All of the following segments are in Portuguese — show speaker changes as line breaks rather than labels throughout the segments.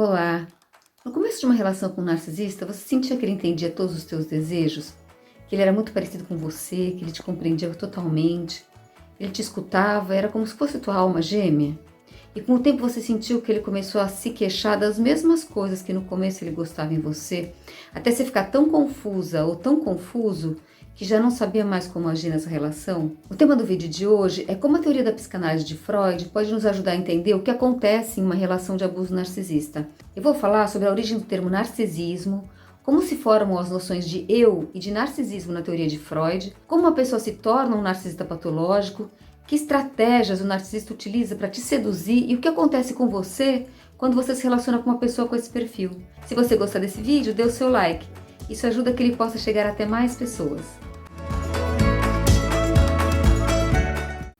Olá! No começo de uma relação com um narcisista, você sentia que ele entendia todos os teus desejos? Que ele era muito parecido com você, que ele te compreendia totalmente? Ele te escutava, era como se fosse tua alma gêmea? E com o tempo você sentiu que ele começou a se queixar das mesmas coisas que no começo ele gostava em você, até você ficar tão confusa ou tão confuso que já não sabia mais como agir nessa relação? O tema do vídeo de hoje é como a teoria da psicanálise de Freud pode nos ajudar a entender o que acontece em uma relação de abuso narcisista. Eu vou falar sobre a origem do termo narcisismo, como se formam as noções de eu e de narcisismo na teoria de Freud, como uma pessoa se torna um narcisista patológico, que estratégias o narcisista utiliza para te seduzir e o que acontece com você quando você se relaciona com uma pessoa com esse perfil. Se você gostar desse vídeo, dê o seu like. Isso ajuda que ele possa chegar até mais pessoas.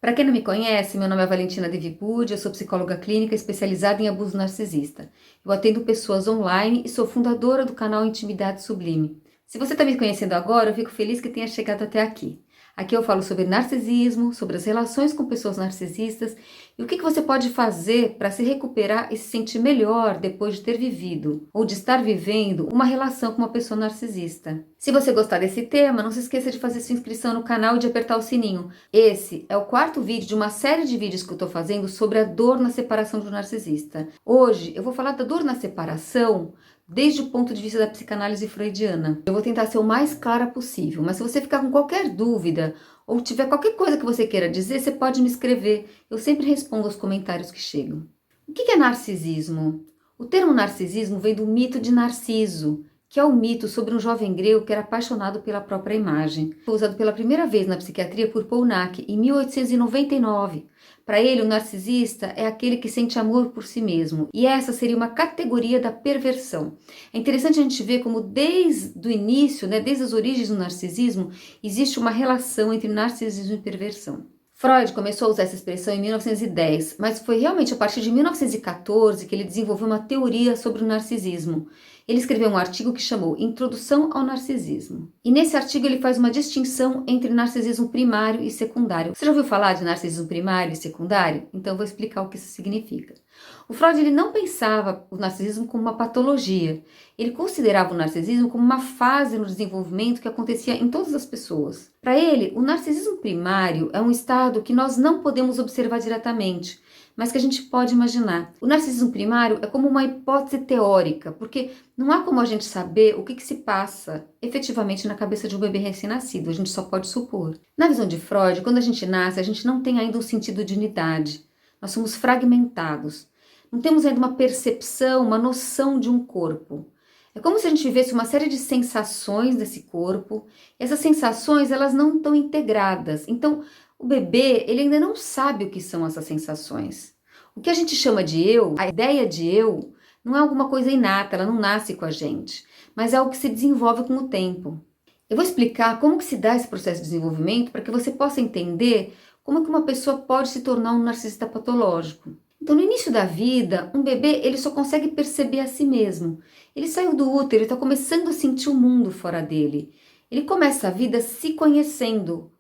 Para quem não me conhece, meu nome é Valentina Devipud, eu sou psicóloga clínica especializada em abuso narcisista. Eu atendo pessoas online e sou fundadora do canal Intimidade Sublime. Se você está me conhecendo agora, eu fico feliz que tenha chegado até aqui. Aqui eu falo sobre narcisismo, sobre as relações com pessoas narcisistas e o que você pode fazer para se recuperar e se sentir melhor depois de ter vivido ou de estar vivendo uma relação com uma pessoa narcisista. Se você gostar desse tema, não se esqueça de fazer sua inscrição no canal e de apertar o sininho. Esse é o quarto vídeo de uma série de vídeos que eu estou fazendo sobre a dor na separação de um narcisista. Hoje eu vou falar da dor na separação desde o ponto de vista da psicanálise freudiana. Eu vou tentar ser o mais clara possível, mas se você ficar com qualquer dúvida ou tiver qualquer coisa que você queira dizer, você pode me escrever. Eu sempre respondo aos comentários que chegam. O que é narcisismo? O termo narcisismo vem do mito de Narciso, que é o mito sobre um jovem grego que era apaixonado pela própria imagem. Foi usado pela primeira vez na psiquiatria por Poulenc, em 1899. Para ele, o narcisista é aquele que sente amor por si mesmo, e essa seria uma categoria da perversão. É interessante a gente ver como desde o início, desde as origens do narcisismo, existe uma relação entre narcisismo e perversão. Freud começou a usar essa expressão em 1910, mas foi realmente a partir de 1914 que ele desenvolveu uma teoria sobre o narcisismo. Ele escreveu um artigo que chamou Introdução ao Narcisismo. E nesse artigo ele faz uma distinção entre narcisismo primário e secundário. Você já ouviu falar de narcisismo primário e secundário? Então eu vou explicar o que isso significa. O Freud ele não pensava o narcisismo como uma patologia. Ele considerava o narcisismo como uma fase no desenvolvimento que acontecia em todas as pessoas. Para ele, o narcisismo primário é um estado que nós não podemos observar diretamente, mas que a gente pode imaginar. O narcisismo primário é como uma hipótese teórica, porque não há como a gente saber o que se passa efetivamente na cabeça de um bebê recém-nascido, a gente só pode supor. Na visão de Freud, quando a gente nasce, a gente não tem ainda um sentido de unidade. Nós somos fragmentados. Não temos ainda uma percepção, uma noção de um corpo. É como se a gente vivesse uma série de sensações desse corpo. E essas sensações, elas não estão integradas. Então, o bebê, ele ainda não sabe o que são essas sensações. O que a gente chama de eu, a ideia de eu, não é alguma coisa inata, ela não nasce com a gente, mas é algo que se desenvolve com o tempo. Eu vou explicar como que se dá esse processo de desenvolvimento para que você possa entender como que uma pessoa pode se tornar um narcisista patológico. Então, no início da vida, um bebê ele só consegue perceber a si mesmo. Ele saiu do útero, ele está começando a sentir o mundo fora dele. Ele começa a vida se conhecendo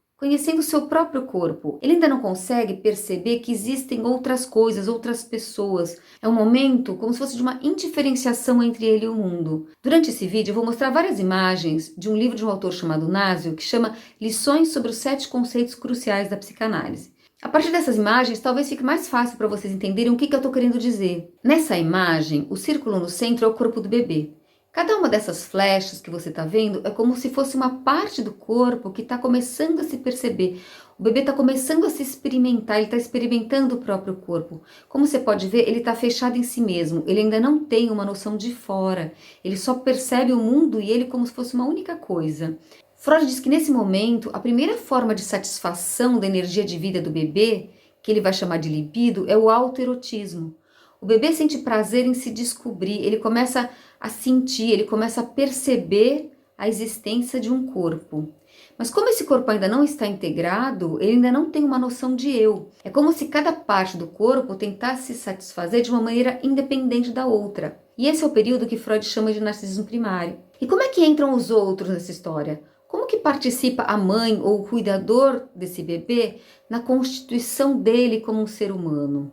o seu próprio corpo. Ele ainda não consegue perceber que existem outras coisas, outras pessoas. É um momento como se fosse de uma indiferenciação entre ele e o mundo. Durante esse vídeo eu vou mostrar várias imagens de um livro de um autor chamado Nasio, que chama Lições sobre os 7 conceitos cruciais da psicanálise. A partir dessas imagens, talvez fique mais fácil para vocês entenderem o que eu estou querendo dizer. Nessa imagem, o círculo no centro é o corpo do bebê. Cada uma dessas flechas que você está vendo é como se fosse uma parte do corpo que está começando a se perceber. O bebê está começando a se experimentar, ele está experimentando o próprio corpo. Como você pode ver, ele está fechado em si mesmo, ele ainda não tem uma noção de fora. Ele só percebe o mundo e ele como se fosse uma única coisa. Freud diz que nesse momento, a primeira forma de satisfação da energia de vida do bebê, que ele vai chamar de libido, é o autoerotismo. O bebê sente prazer em se descobrir, ele começa a sentir, ele começa a perceber a existência de um corpo. Mas como esse corpo ainda não está integrado, ele ainda não tem uma noção de eu. É como se cada parte do corpo tentasse se satisfazer de uma maneira independente da outra. E esse é o período que Freud chama de narcisismo primário. E como é que entram os outros nessa história? Como que participa a mãe ou o cuidador desse bebê na constituição dele como um ser humano?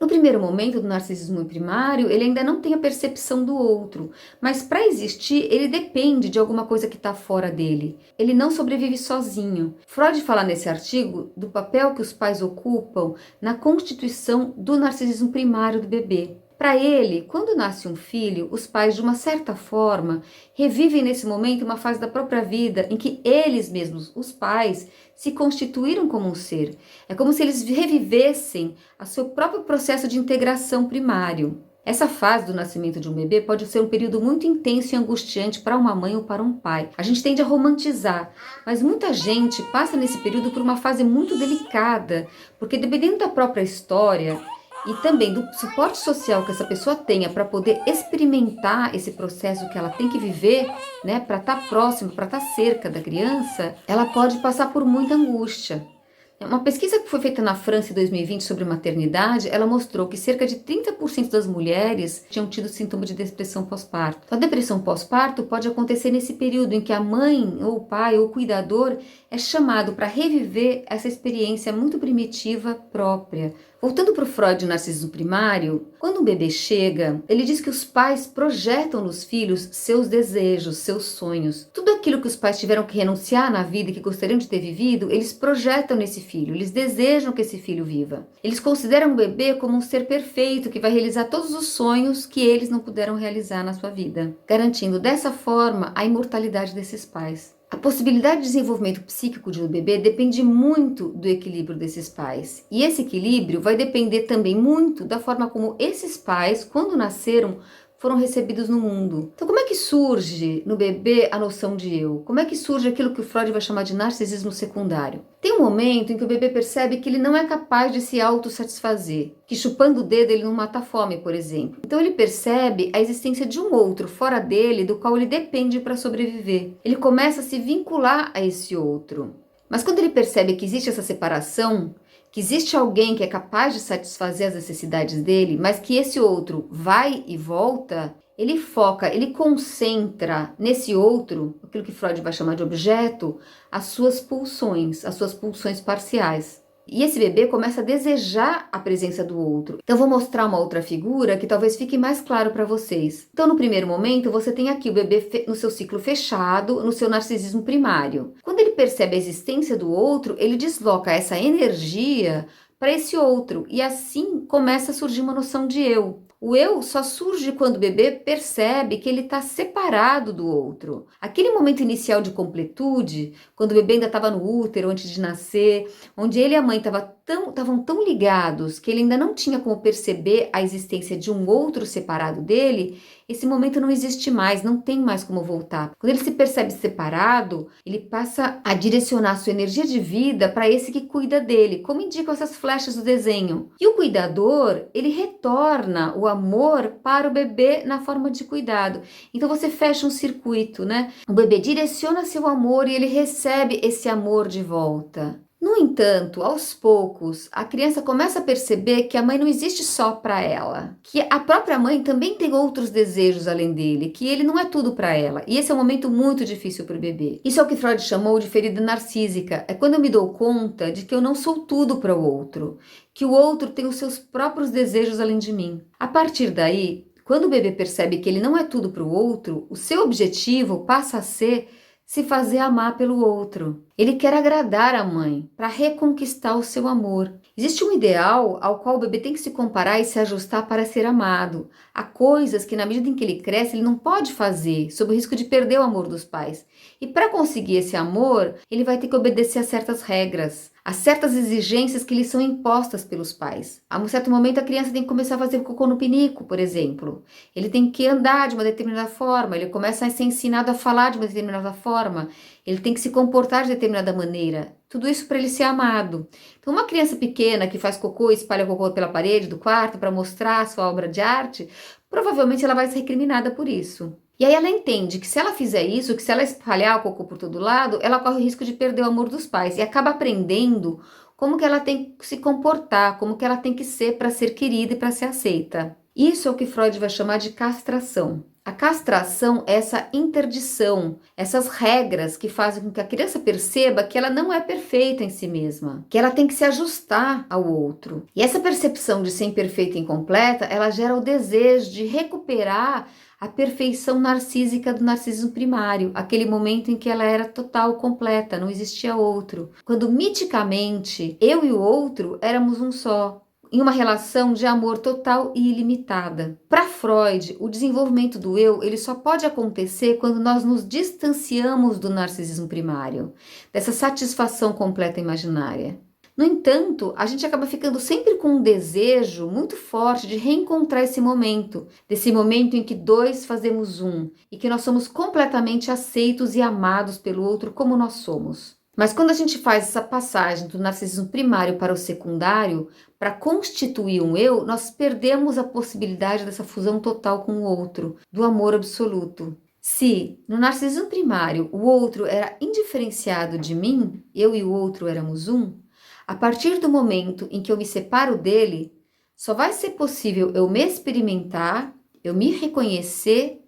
No primeiro momento do narcisismo primário, ele ainda não tem a percepção do outro, mas para existir, ele depende de alguma coisa que está fora dele. Ele não sobrevive sozinho. Freud fala nesse artigo do papel que os pais ocupam na constituição do narcisismo primário do bebê. Para ele, quando nasce um filho, os pais, de uma certa forma, revivem nesse momento uma fase da própria vida em que eles mesmos, os pais, se constituíram como um ser. É como se eles revivessem o seu próprio processo de integração primário. Essa fase do nascimento de um bebê pode ser um período muito intenso e angustiante para uma mãe ou para um pai. A gente tende a romantizar, mas muita gente passa nesse período por uma fase muito delicada, porque dependendo da própria história e também do suporte social que essa pessoa tenha para poder experimentar esse processo que ela tem que viver, né, para estar próximo, para estar cerca da criança, ela pode passar por muita angústia. Uma pesquisa que foi feita na França em 2020 sobre maternidade, ela mostrou que cerca de 30% das mulheres tinham tido sintoma de depressão pós-parto. Então, a depressão pós-parto pode acontecer nesse período em que a mãe, ou o pai, ou o cuidador é chamado para reviver essa experiência muito primitiva própria. Voltando para o Freud, o narcisismo primário, quando um bebê chega, ele diz que os pais projetam nos filhos seus desejos, seus sonhos. Tudo aquilo que os pais tiveram que renunciar na vida e que gostariam de ter vivido, eles projetam nesse filho, eles desejam que esse filho viva. Eles consideram o bebê como um ser perfeito que vai realizar todos os sonhos que eles não puderam realizar na sua vida, garantindo dessa forma a imortalidade desses pais. A possibilidade de desenvolvimento psíquico de um bebê depende muito do equilíbrio desses pais. E esse equilíbrio vai depender também muito da forma como esses pais, quando nasceram, foram recebidos no mundo. Então, como é que surge no bebê a noção de eu? Como é que surge aquilo que o Freud vai chamar de narcisismo secundário? Tem um momento em que o bebê percebe que ele não é capaz de se autossatisfazer, que chupando o dedo ele não mata a fome, por exemplo. Então ele percebe a existência de um outro fora dele, do qual ele depende para sobreviver. Ele começa a se vincular a esse outro. Mas quando ele percebe que existe essa separação, que existe alguém que é capaz de satisfazer as necessidades dele, mas que esse outro vai e volta, ele foca, ele concentra nesse outro, aquilo que Freud vai chamar de objeto, as suas pulsões parciais. E esse bebê começa a desejar a presença do outro. Então, vou mostrar uma outra figura que talvez fique mais claro para vocês. Então, no primeiro momento, você tem aqui o bebê no seu ciclo fechado, no seu narcisismo primário. Quando ele percebe a existência do outro, ele desloca essa energia para esse outro. E assim começa a surgir uma noção de eu. O eu só surge quando o bebê percebe que ele está separado do outro. Aquele momento inicial de completude, quando o bebê ainda estava no útero antes de nascer, onde ele e a mãe estavam tão ligados que ele ainda não tinha como perceber a existência de um outro separado dele, esse momento não existe mais, não tem mais como voltar. Quando ele se percebe separado, ele passa a direcionar sua energia de vida para esse que cuida dele, como indicam essas flechas do desenho. E o cuidador, ele retorna o amor para o bebê na forma de cuidado. Então você fecha um circuito, né? O bebê direciona seu amor e ele recebe esse amor de volta. No entanto, aos poucos, a criança começa a perceber que a mãe não existe só para ela, que a própria mãe também tem outros desejos além dele, que ele não é tudo para ela. E esse é um momento muito difícil para o bebê. Isso é o que Freud chamou de ferida narcísica. É quando eu me dou conta de que eu não sou tudo para o outro, que o outro tem os seus próprios desejos além de mim. A partir daí, quando o bebê percebe que ele não é tudo para o outro, o seu objetivo passa a ser se fazer amar pelo outro. Ele quer agradar a mãe para reconquistar o seu amor. Existe um ideal ao qual o bebê tem que se comparar e se ajustar para ser amado. Há coisas que, na medida em que ele cresce, ele não pode fazer, sob o risco de perder o amor dos pais. E para conseguir esse amor, ele vai ter que obedecer a certas regras, a certas exigências que lhe são impostas pelos pais. A um certo momento, a criança tem que começar a fazer cocô no pinico, por exemplo. Ele tem que andar de uma determinada forma, ele começa a ser ensinado a falar de uma determinada forma, ele tem que se comportar de determinada maneira. Tudo isso para ele ser amado. Então, uma criança pequena que faz cocô e espalha cocô pela parede do quarto para mostrar a sua obra de arte, provavelmente ela vai ser recriminada por isso. E aí ela entende que se ela fizer isso, que se ela espalhar o cocô por todo lado, ela corre o risco de perder o amor dos pais e acaba aprendendo como que ela tem que se comportar, como que ela tem que ser para ser querida e para ser aceita. Isso é o que Freud vai chamar de castração. A castração é essa interdição, essas regras que fazem com que a criança perceba que ela não é perfeita em si mesma, que ela tem que se ajustar ao outro. E essa percepção de ser imperfeita e incompleta, ela gera o desejo de recuperar a perfeição narcísica do narcisismo primário, aquele momento em que ela era total, completa, não existia outro. Quando miticamente eu e o outro éramos um só, em uma relação de amor total e ilimitada. Para Freud, o desenvolvimento do eu, ele só pode acontecer quando nós nos distanciamos do narcisismo primário, dessa satisfação completa imaginária. No entanto, a gente acaba ficando sempre com um desejo muito forte de reencontrar esse momento, desse momento em que dois fazemos um e que nós somos completamente aceitos e amados pelo outro como nós somos. Mas quando a gente faz essa passagem do narcisismo primário para o secundário, para constituir um eu, nós perdemos a possibilidade dessa fusão total com o outro, do amor absoluto. Se no narcisismo primário o outro era indiferenciado de mim, eu e o outro éramos um, a partir do momento em que eu me separo dele, só vai ser possível eu me experimentar, eu me reconhecer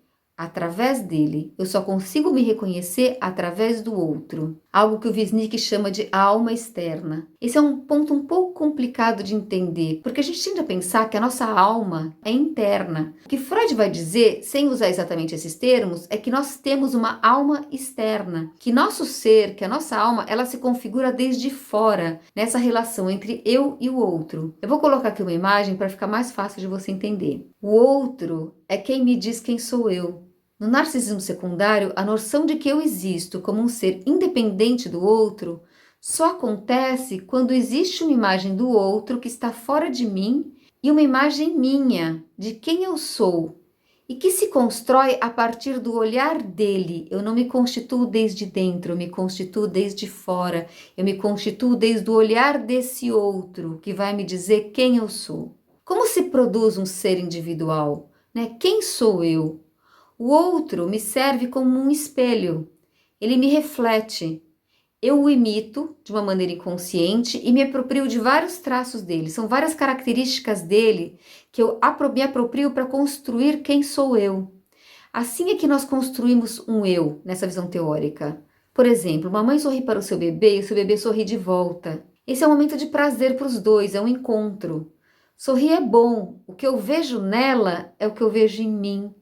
através dele. Eu só consigo me reconhecer através do outro. Algo que o Wisnik chama de alma externa. Esse é um ponto um pouco complicado de entender, porque a gente tende a pensar que a nossa alma é interna. O que Freud vai dizer, sem usar exatamente esses termos, é que nós temos uma alma externa, que nosso ser, que a nossa alma, ela se configura desde fora, nessa relação entre eu e o outro. Eu vou colocar aqui uma imagem para ficar mais fácil de você entender. O outro é quem me diz quem sou eu. No narcisismo secundário, a noção de que eu existo como um ser independente do outro só acontece quando existe uma imagem do outro que está fora de mim e uma imagem minha, de quem eu sou, e que se constrói a partir do olhar dele. Eu não me constituo desde dentro, eu me constituo desde fora, eu me constituo desde o olhar desse outro que vai me dizer quem eu sou. Como se produz um ser individual, né? Quem sou eu? O outro me serve como um espelho, ele me reflete. Eu o imito de uma maneira inconsciente e me aproprio de vários traços dele. São várias características dele que eu me aproprio para construir quem sou eu. Assim é que nós construímos um eu nessa visão teórica. Por exemplo, uma mãe sorri para o seu bebê e o seu bebê sorri de volta. Esse é um momento de prazer para os dois, é um encontro. Sorrir é bom, o que eu vejo nela é o que eu vejo em mim.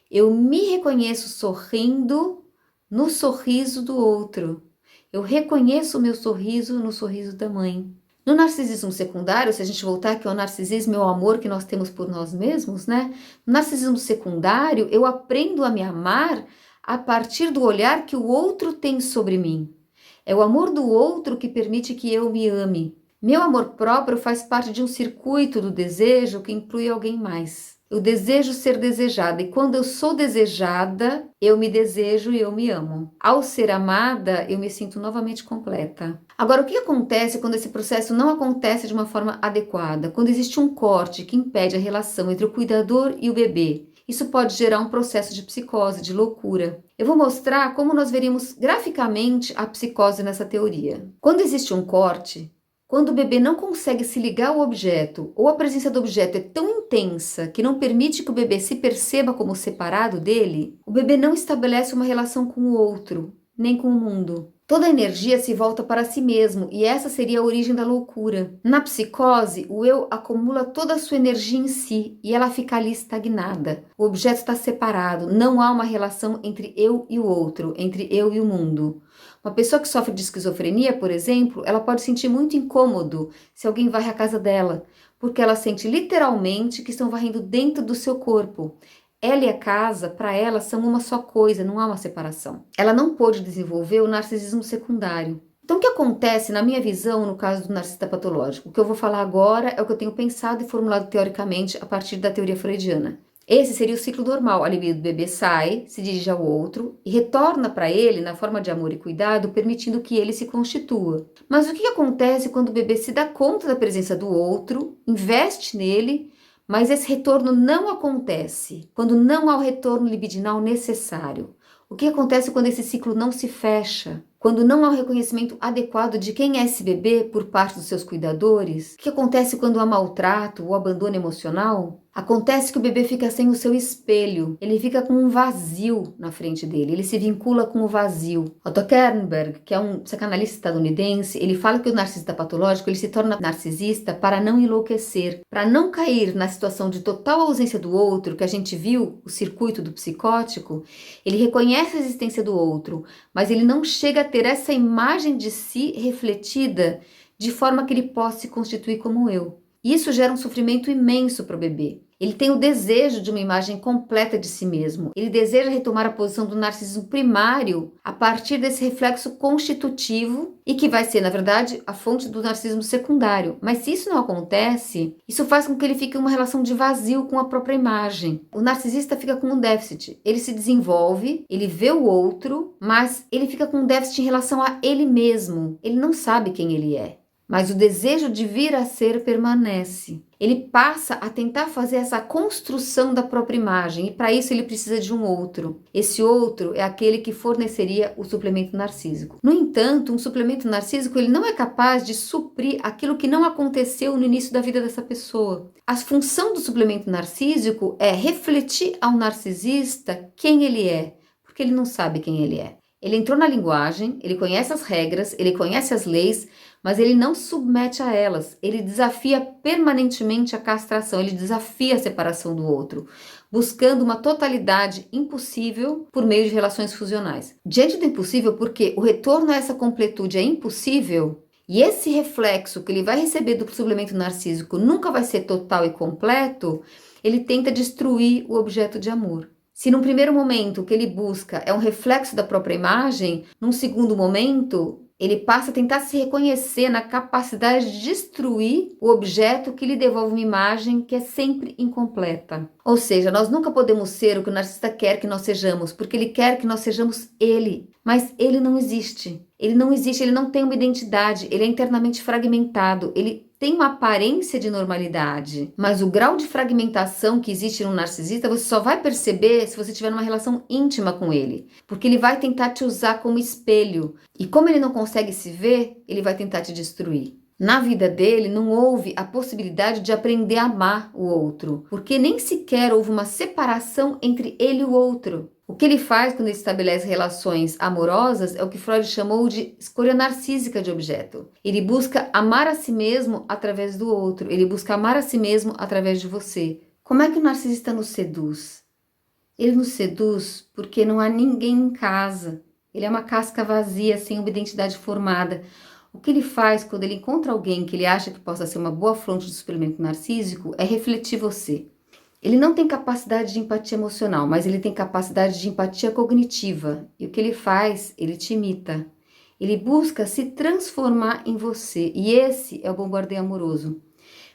Eu me reconheço sorrindo no sorriso do outro. Eu reconheço o meu sorriso no sorriso da mãe. No narcisismo secundário, se a gente voltar aqui ao narcisismo e ao amor que nós temos por nós mesmos, né? No narcisismo secundário, eu aprendo a me amar a partir do olhar que o outro tem sobre mim. É o amor do outro que permite que eu me ame. Meu amor próprio faz parte de um circuito do desejo que inclui alguém mais. Eu desejo ser desejada e quando eu sou desejada, eu me desejo e eu me amo. Ao ser amada, eu me sinto novamente completa. Agora, o que acontece quando esse processo não acontece de uma forma adequada? Quando existe um corte que impede a relação entre o cuidador e o bebê? Isso pode gerar um processo de psicose, de loucura. Eu vou mostrar como nós veríamos graficamente a psicose nessa teoria. Quando existe um corte, quando o bebê não consegue se ligar ao objeto, ou a presença do objeto é tão intensa que não permite que o bebê se perceba como separado dele, o bebê não estabelece uma relação com o outro, nem com o mundo. Toda a energia se volta para si mesmo e essa seria a origem da loucura. Na psicose, o eu acumula toda a sua energia em si e ela fica ali estagnada. O objeto está separado, não há uma relação entre eu e o outro, entre eu e o mundo. Uma pessoa que sofre de esquizofrenia, por exemplo, ela pode sentir muito incômodo se alguém varre a casa dela, porque ela sente literalmente que estão varrendo dentro do seu corpo. Ela e a casa, para ela, são uma só coisa, não há uma separação. Ela não pôde desenvolver o narcisismo secundário. Então, o que acontece, na minha visão, no caso do narcisista patológico? O que eu vou falar agora é o que eu tenho pensado e formulado teoricamente a partir da teoria freudiana. Esse seria o ciclo normal. A libido do bebê sai, se dirige ao outro e retorna para ele na forma de amor e cuidado, permitindo que ele se constitua. Mas o que acontece quando o bebê se dá conta da presença do outro, investe nele, mas esse retorno não acontece, quando não há o retorno libidinal necessário? O que acontece quando esse ciclo não se fecha? Quando não há o reconhecimento adequado de quem é esse bebê por parte dos seus cuidadores? O que acontece quando há maltrato ou abandono emocional? Acontece que o bebê fica sem o seu espelho, ele fica com um vazio na frente dele, ele se vincula com o vazio. Otto Kernberg, que é um psicanalista estadunidense, ele fala que o narcisista patológico ele se torna narcisista para não enlouquecer, para não cair na situação de total ausência do outro, que a gente viu, o circuito do psicótico. Ele reconhece a existência do outro, mas ele não chega a ter essa imagem de si refletida de forma que ele possa se constituir como eu. Isso gera um sofrimento imenso para o bebê. Ele tem o desejo de uma imagem completa de si mesmo. Ele deseja retomar a posição do narcisismo primário a partir desse reflexo constitutivo e que vai ser, na verdade, a fonte do narcisismo secundário. Mas se isso não acontece, isso faz com que ele fique em uma relação de vazio com a própria imagem. O narcisista fica com um déficit. Ele se desenvolve, ele vê o outro, mas ele fica com um déficit em relação a ele mesmo. Ele não sabe quem ele é. Mas o desejo de vir a ser permanece. Ele passa a tentar fazer essa construção da própria imagem e para isso ele precisa de um outro. Esse outro é aquele que forneceria o suplemento narcísico. No entanto, um suplemento narcísico ele não é capaz de suprir aquilo que não aconteceu no início da vida dessa pessoa. A função do suplemento narcísico é refletir ao narcisista quem ele é, porque ele não sabe quem ele é. Ele entrou na linguagem, ele conhece as regras, ele conhece as leis, mas ele não submete a elas. Ele desafia permanentemente a castração, ele desafia a separação do outro, buscando uma totalidade impossível por meio de relações fusionais. Diante do impossível, porque o retorno a essa completude é impossível, e esse reflexo que ele vai receber do suplemento narcísico nunca vai ser total e completo, ele tenta destruir o objeto de amor. Se num primeiro momento o que ele busca é um reflexo da própria imagem, num segundo momento ele passa a tentar se reconhecer na capacidade de destruir o objeto que lhe devolve uma imagem que é sempre incompleta. Ou seja, nós nunca podemos ser o que o narcisista quer que nós sejamos, porque ele quer que nós sejamos ele. Mas ele não existe. Ele não existe, ele não tem uma identidade, ele é internamente fragmentado, ele tem uma aparência de normalidade, mas o grau de fragmentação que existe no narcisista você só vai perceber se você tiver uma relação íntima com ele, porque ele vai tentar te usar como espelho, e como ele não consegue se ver, ele vai tentar te destruir. Na vida dele não houve a possibilidade de aprender a amar o outro, porque nem sequer houve uma separação entre ele e o outro. O que ele faz quando ele estabelece relações amorosas é o que Freud chamou de escolha narcísica de objeto. Ele busca amar a si mesmo através do outro, ele busca amar a si mesmo através de você. Como é que o narcisista nos seduz? Ele nos seduz porque não há ninguém em casa. Ele é uma casca vazia, sem uma identidade formada. O que ele faz quando ele encontra alguém que ele acha que possa ser uma boa fonte de suplemento narcísico é refletir você. Ele não tem capacidade de empatia emocional, mas ele tem capacidade de empatia cognitiva. E o que ele faz? Ele te imita. Ele busca se transformar em você. E esse é o bombardeio amoroso.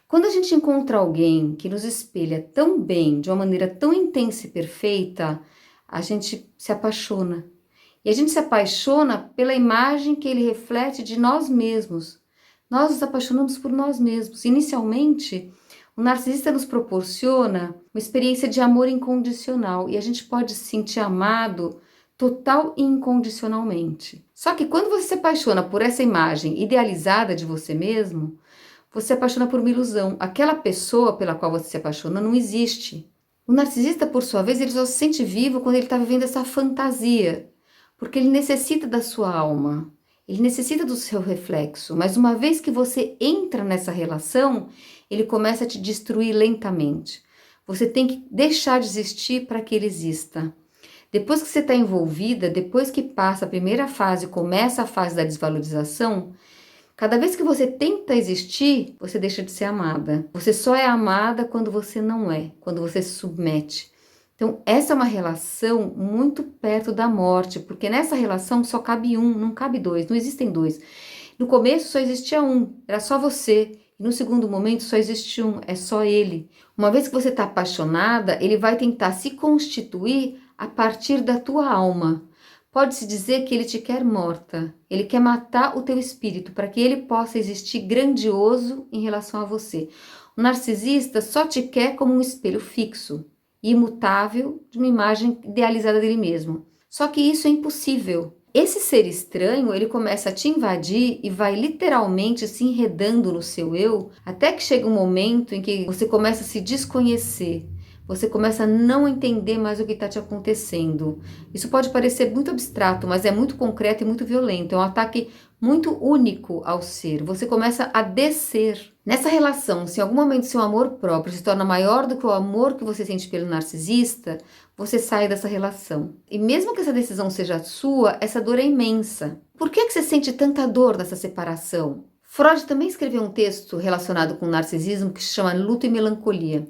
Quando a gente encontra alguém que nos espelha tão bem, de uma maneira tão intensa e perfeita, a gente se apaixona. E a gente se apaixona pela imagem que ele reflete de nós mesmos. Nós nos apaixonamos por nós mesmos. Inicialmente, o narcisista nos proporciona uma experiência de amor incondicional e a gente pode se sentir amado total e incondicionalmente. Só que quando você se apaixona por essa imagem idealizada de você mesmo, você se apaixona por uma ilusão. Aquela pessoa pela qual você se apaixona não existe. O narcisista, por sua vez, ele só se sente vivo quando ele está vivendo essa fantasia, porque ele necessita da sua alma. Ele necessita do seu reflexo, mas uma vez que você entra nessa relação, ele começa a te destruir lentamente. Você tem que deixar de existir para que ele exista. Depois que você está envolvida, depois que passa a primeira fase, começa a fase da desvalorização, cada vez que você tenta existir, você deixa de ser amada. Você só é amada quando você não é, quando você se submete. Então, essa é uma relação muito perto da morte, porque nessa relação só cabe um, não cabe dois, não existem dois. No começo só existia um, era só você. E no segundo momento só existe um, é só ele. Uma vez que você está apaixonada, ele vai tentar se constituir a partir da tua alma. Pode-se dizer que ele te quer morta, ele quer matar o teu espírito para que ele possa existir grandioso em relação a você. O narcisista só te quer como um espelho fixo e imutável de uma imagem idealizada dele mesmo. Só que isso é impossível. Esse ser estranho, ele começa a te invadir e vai literalmente se enredando no seu eu, até que chega um momento em que você começa a se desconhecer. Você começa a não entender mais o que está te acontecendo. Isso pode parecer muito abstrato, mas é muito concreto e muito violento. É um ataque muito único ao ser. Você começa a descer. Nessa relação, se em algum momento seu amor próprio se torna maior do que o amor que você sente pelo narcisista, você sai dessa relação. E mesmo que essa decisão seja sua, essa dor é imensa. Por que você sente tanta dor nessa separação? Freud também escreveu um texto relacionado com o narcisismo que se chama Luto e Melancolia.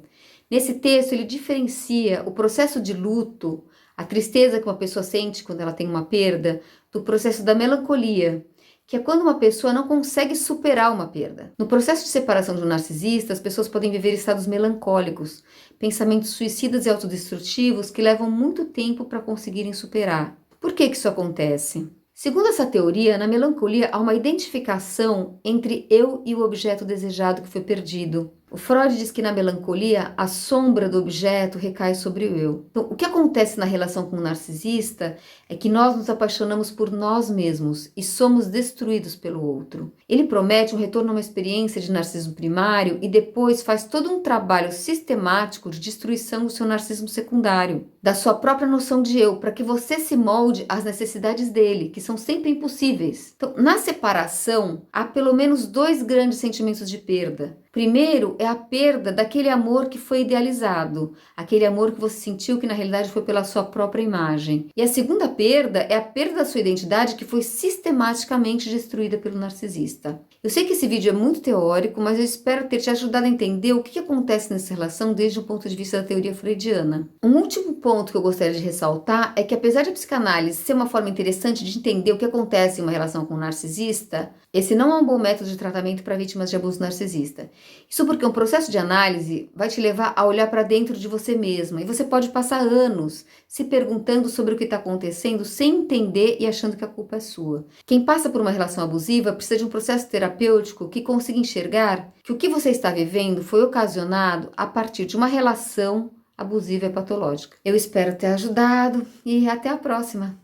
Nesse texto, ele diferencia o processo de luto, a tristeza que uma pessoa sente quando ela tem uma perda, do processo da melancolia, que é quando uma pessoa não consegue superar uma perda. No processo de separação de um narcisista, as pessoas podem viver estados melancólicos, pensamentos suicidas e autodestrutivos que levam muito tempo para conseguirem superar. Por que isso acontece? Segundo essa teoria, na melancolia há uma identificação entre eu e o objeto desejado que foi perdido. O Freud diz que na melancolia a sombra do objeto recai sobre o eu. Então, o que acontece na relação com o narcisista é que nós nos apaixonamos por nós mesmos e somos destruídos pelo outro. Ele promete um retorno a uma experiência de narcisismo primário e depois faz todo um trabalho sistemático de destruição do seu narcisismo secundário, da sua própria noção de eu, para que você se molde às necessidades dele, que são sempre impossíveis. Então, na separação, há pelo menos 2 grandes sentimentos de perda. Primeiro é a perda daquele amor que foi idealizado, aquele amor que você sentiu que na realidade foi pela sua própria imagem. E a segunda perda é a perda da sua identidade que foi sistematicamente destruída pelo narcisista. Eu sei que esse vídeo é muito teórico, mas eu espero ter te ajudado a entender o que acontece nessa relação desde o ponto de vista da teoria freudiana. Um último ponto que eu gostaria de ressaltar é que apesar de a psicanálise ser uma forma interessante de entender o que acontece em uma relação com um narcisista, esse não é um bom método de tratamento para vítimas de abuso narcisista. Isso porque um processo de análise vai te levar a olhar para dentro de você mesma e você pode passar anos se perguntando sobre o que está acontecendo sem entender e achando que a culpa é sua. Quem passa por uma relação abusiva precisa de um processo terapêutico que consiga enxergar que o que você está vivendo foi ocasionado a partir de uma relação abusiva e patológica. Eu espero ter ajudado e até a próxima.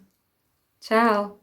Tchau!